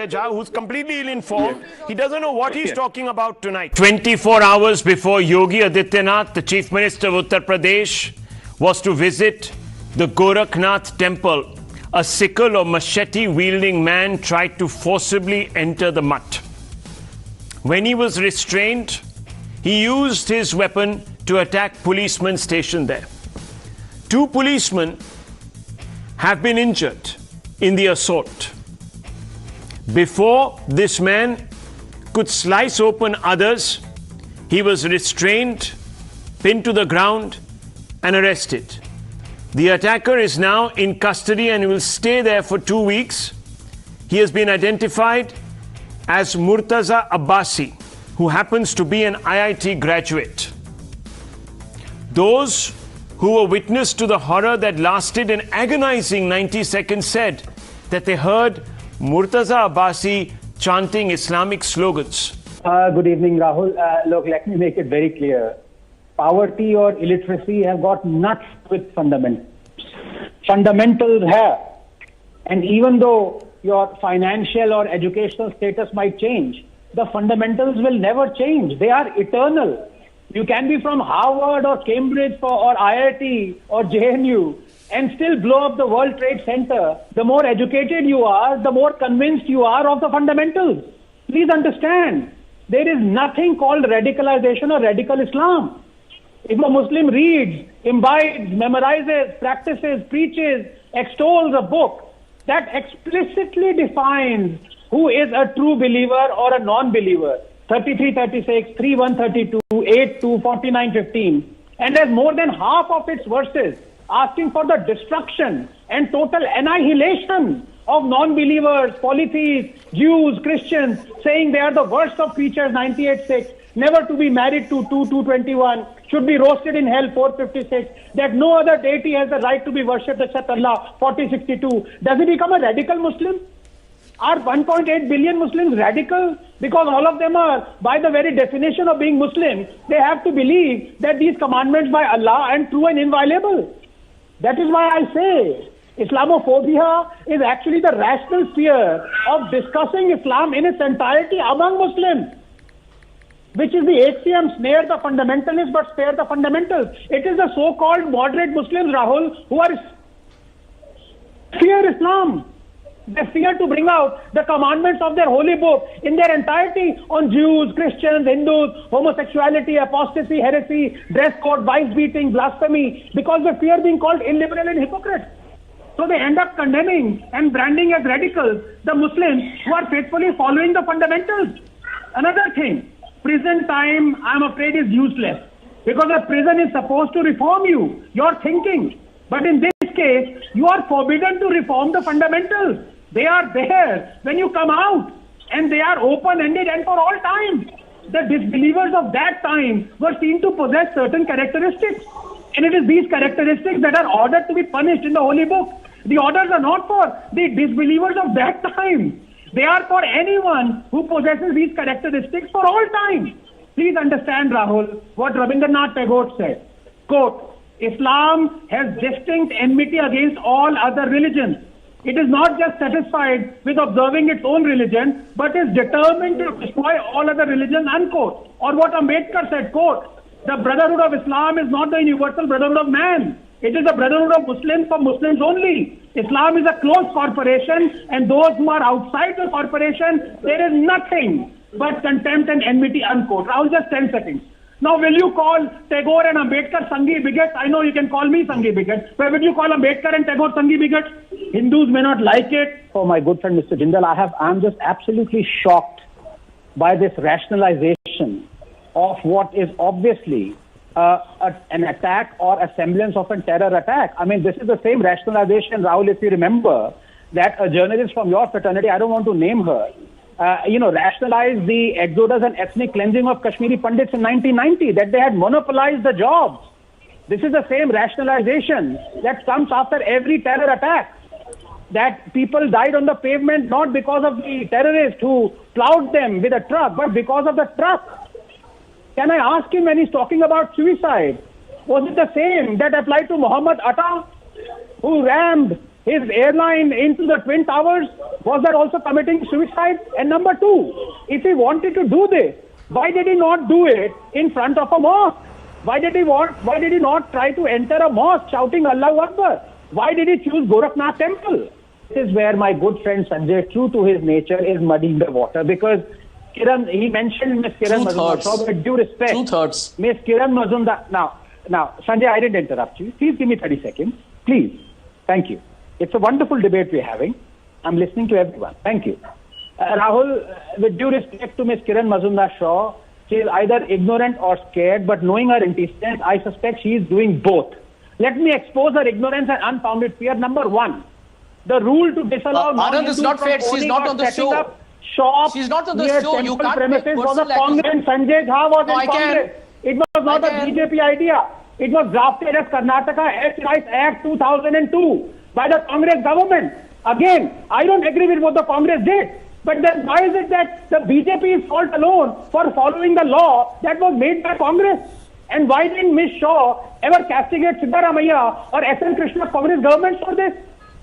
Jha, who's completely ill-informed. He doesn't know what he's talking about tonight. 24 hours before Yogi Adityanath, the Chief Minister of Uttar Pradesh, was to visit the Gorakhnath temple, a sickle or machete-wielding man tried to forcibly enter the mutt. When he was restrained, he used his weapon to attack policemen stationed there. 2 policemen have been injured in the assault. Before this man could slice open others, he was restrained, pinned to the ground, and arrested. The attacker is now in custody and will stay there for 2 weeks. He has been identified as Murtaza Abbasi, who happens to be an IIT graduate. Those who were witness to the horror that lasted an agonizing 90 seconds said that they heard Murtaza Abbasi chanting Islamic slogans. Good evening, Rahul. Look, let me make it very clear. Poverty or illiteracy have got nuts with fundamentals. Fundamentals have. And even though your financial or educational status might change, the fundamentals will never change. They are eternal. You can be from Harvard or Cambridge or IIT or JNU and still blow up the World Trade Center. The more educated you are, the more convinced you are of the fundamentals. Please understand, there is nothing called radicalization or radical Islam. If a Muslim reads, imbibes, memorizes, practices, preaches, extols a book that explicitly defines who is a true believer or a non-believer, 33:36, 3:132, 8:2, 49:15, and has more than half of its verses asking for the destruction and total annihilation of non-believers, polytheists, Jews, Christians, saying they are the worst of creatures, 98:6, never to be married to 2:21, should be roasted in hell, 4:56, that no other deity has the right to be worshipped except Allah, 40:62. Does he become a radical Muslim? Are 1.8 billion Muslims radical? Because all of them are, by the very definition of being Muslim, they have to believe that these commandments by Allah are true and inviolable. That is why I say Islamophobia is actually the rational fear of discussing Islam in its entirety among Muslims, which is the HCM, snare the fundamentalists but spare the fundamentals. It is the so-called moderate Muslims, Rahul, who are fear Islam. They fear to bring out the commandments of their holy book in their entirety on Jews, Christians, Hindus, homosexuality, apostasy, heresy, dress code, wife beating, blasphemy, because they fear being called illiberal and hypocrite. So they end up condemning and branding as radicals the Muslims who are faithfully following the fundamentals. Another thing, prison time, I'm afraid, is useless, because a prison is supposed to reform you, your thinking. But in this case, you are forbidden to reform the fundamentals. They are there when you come out, and they are open-ended and for all time. The disbelievers of that time were seen to possess certain characteristics, and it is these characteristics that are ordered to be punished in the holy book. The orders are not for the disbelievers of that time. They are for anyone who possesses these characteristics for all time. Please understand, Rahul, what Rabindranath Tagore said. Quote, Islam has distinct enmity against all other religions. It is not just satisfied with observing its own religion, but is determined to destroy all other religions, unquote. Or what Ambedkar said, quote, the brotherhood of Islam is not the universal brotherhood of man. It is the brotherhood of Muslims for Muslims only. Islam is a closed corporation, and those who are outside the corporation, there is nothing but contempt and enmity, unquote. Rahul, just 10 seconds. Now, will you call Tagore and Ambedkar Sanghi bigots? I know you can call me Sanghi bigot, but will you call Ambedkar and Tagore Sanghi bigots? Hindus may not like it. Oh, my good friend Mr. Jindal, I'm just absolutely shocked by this rationalization of what is obviously an attack or a semblance of a terror attack. I mean, this is the same rationalization, Rahul, if you remember, that a journalist from your fraternity, I don't want to name her, rationalized the exodus and ethnic cleansing of Kashmiri Pandits in 1990, that they had monopolized the jobs. This is the same rationalization that comes after every terror attack, that people died on the pavement not because of the terrorist who plowed them with a truck, but because of the truck. Can I ask him, when he's talking about suicide, was it the same that applied to Muhammad Atta, who rammed his airline into the Twin Towers, was that also committing suicide? And number two, if he wanted to do this, why did he not do it in front of a mosque? Why did he not try to enter a mosque shouting Allahu Akbar? Why did he choose Gorakhnath temple? This is where my good friend Sanjay, true to his nature, is muddying the water, because Kiran, he mentioned Miss Kiran Mazumdar. So with due respect, Miss Kiran Mazumdar. Now, Sanjay, I didn't interrupt you. Please give me 30 seconds. Please. Thank you. It's a wonderful debate we're having. I'm listening to everyone. Thank you. Rahul, with due respect to Miss Kiran Mazumdar Shaw, she is either ignorant or scared, but knowing her antecedents, I suspect she is doing both. Let me expose her ignorance and unfounded fear. Number one, the rule to disallow Anand is not fair. She's not on the show. She's not on the show. You can't premises was a Congress. Sanjay Jha was in Congress. It was not a BJP idea. It was drafted as Karnataka Excise Act 2002 by the Congress government. Again, I don't agree with what the Congress did. But then why is it that the BJP is fault alone for following the law that was made by Congress? And why didn't Ms. Shaw ever castigate Siddaramaiah or S.N. Krishna's Congress government for this?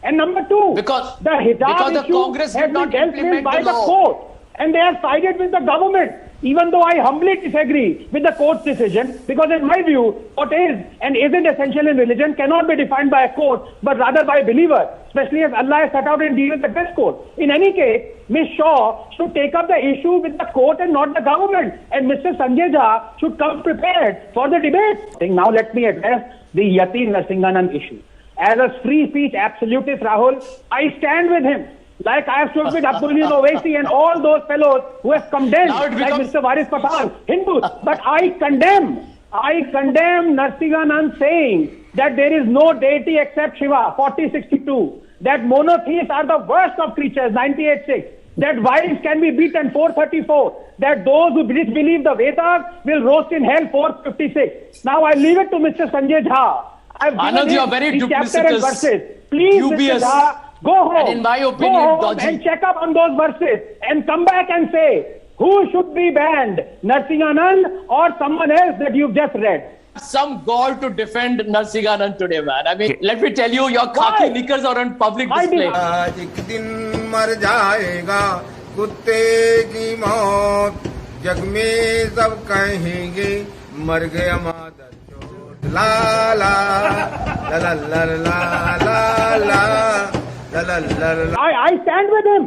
And number two, because the hijab issue Congress has did not been dealt with implement by the the law. court, and they have sided with the government, even though I humbly disagree with the court's decision, because in my view, what is and isn't essential in religion cannot be defined by a court, but rather by a believer, especially as Allah has set out in dealing with the best court. In any case, Ms. Shaw should take up the issue with the court and not the government, and Mr. Sanjay Jha should come prepared for the debate. Now let me address the Yati Narsinganand issue. As a free speech absolutist, Rahul, I stand with him. Like I have stood with Abdulaziz Owaisi and all those fellows who have condemned, like Mr. Waris Pathan, Hindus. But I condemn Narsinganand saying that there is no deity except Shiva, 4062. That monotheists are the worst of creatures, 98.6. That wives can be beaten, 434. That those who disbelieve the Vedas will roast in hell, 456. Now I leave it to Mr. Sanjay Jha. Anand, you are very duplicitous. Please, dubious. Mr. Jha, go home. And in my opinion, go home dodgy. and check up on those verses and come back and say who should be banned, Narsinganand or someone else that you've just read. Some gall to defend Narsinganand today, man. I mean, let me tell you, your khaki knickers are on public display. एक दिन मर जाएगा कुत्ते की मौत जग में सब कहेंगे मर गया मादर चोट ला ला ला ला ला ला ला ला ला ला ला I stand with him.